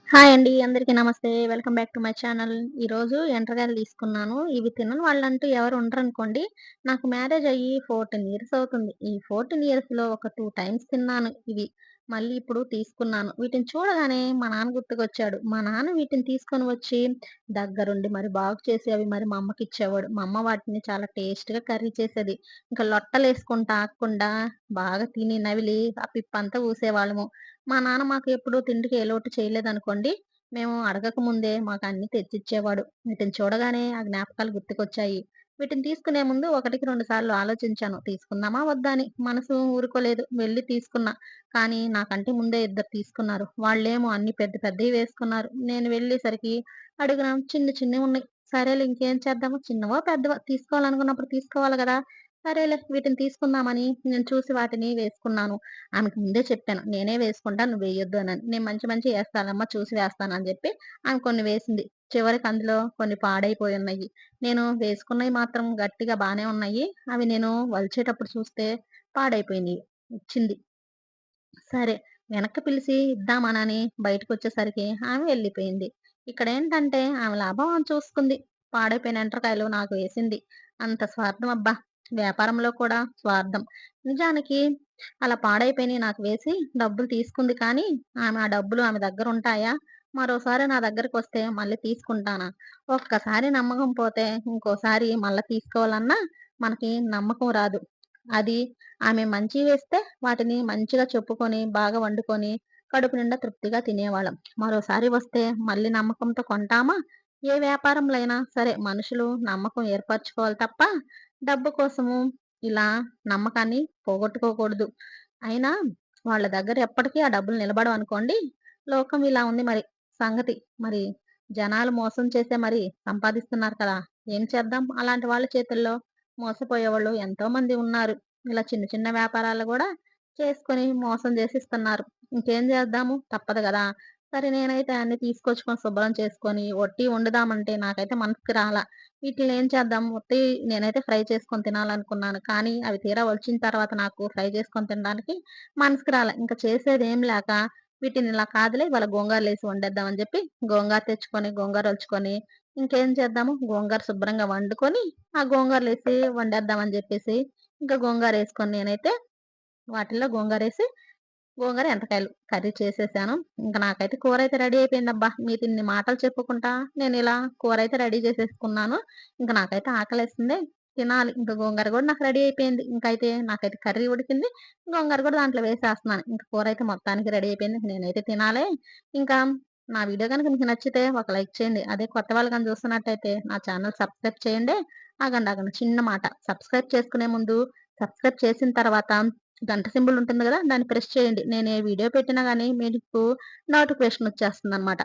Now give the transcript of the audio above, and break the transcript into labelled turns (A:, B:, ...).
A: Hi అండి. అందరికీ నమస్తే. Welcome back to my channel. ఈరోజు ఎండ్రకాయలు తీసుకున్నాను. ఇవి తినని వాళ్ళంటూ ఎవరు ఉండరనుకోండి. నాకు మ్యారేజ్ అయ్యి 14 ఇయర్స్ అవుతుంది. ఈ 14 ఇయర్స్‌లో ఒక 2 టైమ్స్ తిన్నాను ఇవి. మళ్ళీ ఇప్పుడు తీసుకున్నాను. వీటిని చూడగానే మా నాన్న గుర్తుకొచ్చాడు. మా నాన్న వీటిని తీసుకొని వచ్చి దగ్గరుండి మరి బాగు చేసి అవి మరి మా అమ్మకిచ్చేవాడు. మా అమ్మ వాటిని చాలా టేస్ట్‌గా కర్రీ చేసేది. ఇంకా లొట్టలేసుకుంటా ఆగకుండా బాగా తిని నవిలి ఆ పిప్పంతా ఊసేవాళ్ళము. మా నాన్న మాకు ఎప్పుడు తిండికి ఏ లోటు చేయలేదనుకోండి. మేము అడగక ముందే మాకన్నీ తెచ్చిచ్చేవాడు. వీటిని చూడగానే ఆ జ్ఞాపకాలు గుర్తుకొచ్చాయి. వీటిని తీసుకునే ముందు ఒకటికి 2 సార్లు ఆలోచించాను. తీసుకుందామా? వద్దా? అని. మనసు ఊరుకోలేదు. వెళ్లి తీసుకున్నా. కానీ నాకంటే ముందే ఇద్దరు తీసుకున్నారు. వాళ్ళేమో అన్ని పెద్ద పెద్దయి వేసుకున్నారు. నేను వెళ్ళేసరికి అడుగున చిన్న చిన్నవున్నాయి. సరేలే ఇంకేం చేద్దాము? చిన్నవో, పెద్దవో తీసుకోవాలనుకున్నప్పుడు తీసుకోవాలి గదా! సరేలే వీటిని తీసుకుందామని నేను చూసి వాటిని వేసుకున్నాను. ఆమెకు ముందే చెప్పాను. నేనే వేసుకుంటా నువ్వెయ్యొద్దు అనని. నేను మంచి మంచియి ఏస్తానమ్మా చూసి వేస్తానని జెప్పి ఆమె కొన్ని వేసింది. చివరికి అందులో కొన్ని పాడైపోయున్నయి. నేను వేసుకున్నయి మాత్రం గట్టిగా బానే ఉన్నాయి. అవి నేను వలిచేటప్పుడు చూస్తే పాడైపోయినియి. ఇచ్చింది. సరే వెనక్కి పిలిసి ఇద్దామనని బయటకొచ్చేసరికి ఆమె వెళ్ళిపోయింది. ఇక్కడేంటంటే ఆమె లాభం ఆమె చూసుకుంది. పాడైపోయిన ఎండ్రకాయలు నాకు వేసింది. అంత స్వార్థం అబ్బా! వ్యాపారంలో కూడా స్వార్థం. నిజానికి అలా పాడైపోయినయి నాకు వేసి డబ్బులు తీసుకుంది కానీ, ఆమె ఆ డబ్బులు ఆమె దగ్గరుంటాయా? మరోసారి నా దగ్గరకొస్తే మళ్ళీ తీసుకుంటానా? ఒక్కసారి నమ్మకం పోతే ఇంకోసారి మళ్ళా తీసుకోవాలన్నా మనకి నమ్మకం రాదు. అది ఆమె మంచియి వేస్తే వాటిని మంచిగా చెప్పుకొని, బాగా వండుకొని, కడుపు నిండా తృప్తిగా తినేవాళ్ళం. మరోసారి వస్తే మళ్ళీ నమ్మకంతో కొంటామా? ఏ వ్యాపారంలో అయినా సరే మనుషులు నమ్మకం ఏర్పరచుకోవాలి తప్ప, డబ్బు కోసము ఇలా నమ్మకాన్ని పోగొట్టుకోకూడదు. అయినా వాళ్ళ దగ్గర ఎప్పటికీ ఆ డబ్బులు నిలబడవనుకోండి. లోకం ఇలా ఉంది మరి సంగతి. మరి జనాలు మోసం చేసే మరి సంపాదిస్తున్నారు కదా! ఏం చేద్దాం? అలాంటి వాళ్ళ చేతుల్లో మోసపోయేవాళ్ళు ఎంతోమంది ఉన్నారు. ఇలా చిన్న చిన్న వ్యాపారాలు గూడా చేసుకొని మోసం జేసిస్తున్నారు. ఇంకేం జేద్దాము? తప్పదు గదా! సరే నేనైతే అన్నీ తీసుకొచ్చుకొని శుభ్రం చేసుకొని, ఒట్టియి వండుదామంటే నాకైతే మనసుకి రాలా. వీటిల్నేం చేద్దాం? ఉత్తియి నేనైతే ఫ్రై చేసుకొని తినాలనుకున్నాను. కానీ అవి తీరా ఒలిచిన తర్వాత నాకు ఫ్రై చేసుకొని తినడానికి మనసుకి రాలా. ఇంక చేసేదేం లేక వీటిని ఇలా కాదులే ఇవాళ గోంగూరలేసి వండేద్దాం అని జెప్పి గోంగూర తెచ్చుకొని, గోంగూర ఒలుచుకొని, ఇంకేం చేద్దాము? గోంగూర శుభ్రంగా వండుకొని, ఆ గోంగూరలేసి వండేద్దామని జెప్పేసి ఇంకా గోంగూరేసుకొని నేనైతే వాటిల్లో గోంగూరేసి, గోంగూర ఎండకాయలు కర్రీ చేసేసాను. ఇంక నాకైతే కూరైతే రెడీ అయిపోయిందబ్బా! మీతిన్ని మాటలు చెప్పుకుంటా నేనిలా కూరైతే రెడీ చేసేసుకున్నాను. ఇంక నాకైతే ఆకలేస్తుంది. తినాలి. ఇంక గోంగూర గూడా నాకు రెడీ అయిపోయింది. ఇంకైతే నాకైతే కర్రీ ఉడికింది. గోంగూర గూడా దాంట్లో వేసేస్తన్నాను. ఇంక కూరైతే మొత్తానికి రెడీ అయిపోయింది. నేనైతే తినాలి. ఇంకా నా వీడియో గనుక మీకు నచ్చితే ఒక లైక్ చేయండి. అదే కొత్త వాళ్ళు గాని చూస్తున్నట్టయితే నా ఛానల్ సబ్స్క్రైబ్ చేయండి. ఆగండి, ఆగండి చిన్న మాట. సబ్స్క్రైబ్ చేసుకునే ముందు సబ్స్క్రైబ్ చేసిన తర్వాత గంట సింబల్ ఉంటుంది గదా! దాన్ని ప్రెస్ చేయండి. నేను ఏ వీడియో పెట్టినా గాని మీకు నోటిఫికేషన్ వచ్చేస్తుందనమాట.